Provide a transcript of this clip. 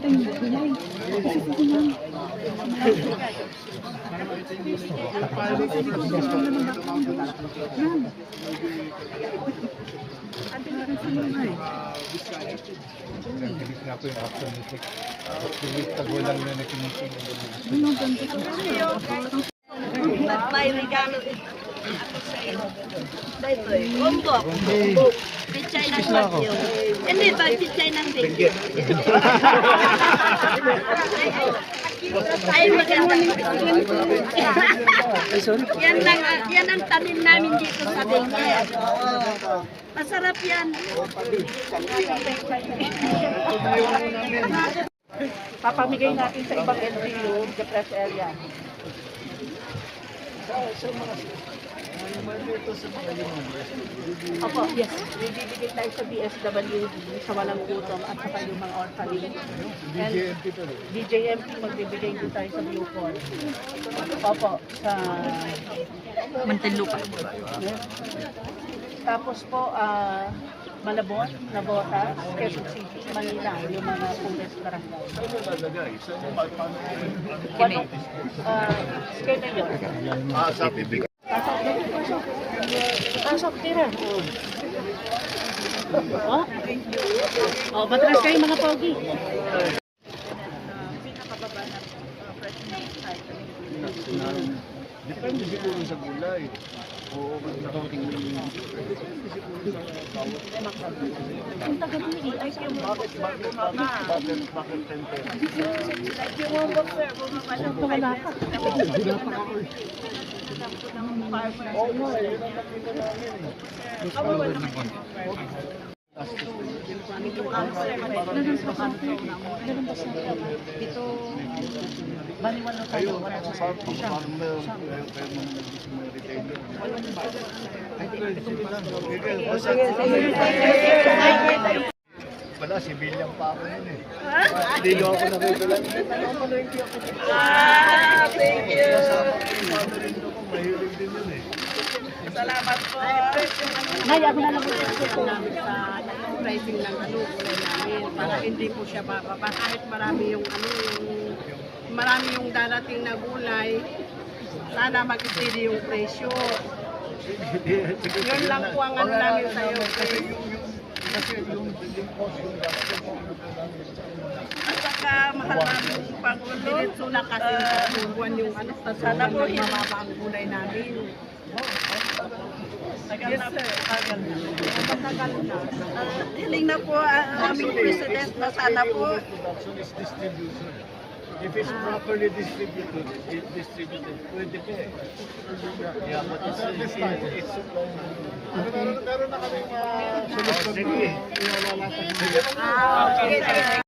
nakita yung gulay. Kasi sa sinang. Nagkilig nga po yung action music. Kilig tagulang na nakinising. May regalo ako sa iyo. Dito, umbok. Pichay ng bagyo. Hindi ba pichay ng bagyo? Ay, maganda. Yan ang tanim namin dito sa bagyo. Masarap yan. Papamigay natin sa ibang LGU, the press area. Opo, yes. Bibigay tayo sa DSWD, sa walang gutom at saka yung mga orphanage. And DJMP, magbibigay din tayo sa Bukol. Opo, sa Muntinlupa. yes. Tapos po, Malabon, Nabota, Quezon City, Manila, yung mga poorest barangay. Skeme yun. Pasok, tira. Oh, matras kayo mga pogi. Pinakababa ng president site. Depende siguro sa gulay. Oo, Ang tagal ni ay yung bakit 10 like yung mga boxer, bumaba na po wala pa. Oo nga, yun ang nakita namin. Dito, baliwan na tayo. Wala sa Farmer, kaya mga retailer. Wala, civilian pa ako yun eh. Hindi nyo ako nakita lang. Thank you. Mahilig din yun eh. Salamat po. Nay, ako na lang po namin sa pricing ng gulay namin para hindi po siya bababa. Kahit marami yung marami yung darating na gulay, sana mag-steady yung presyo. Yun lang po ang namin sa iyo. Kasi yung cost yung gasto mo. At saka mahal namin yung pag-diretso na kasi buwan yung sana po mababa ang gulay namin. Yes, sir. Tagal na. Hiling na po ang aming president na sana po. Production is distribution. If it's properly distributed, pwede pa eh. Yeah, but it's supply. Meron na kami solusyon. Sige. Okay.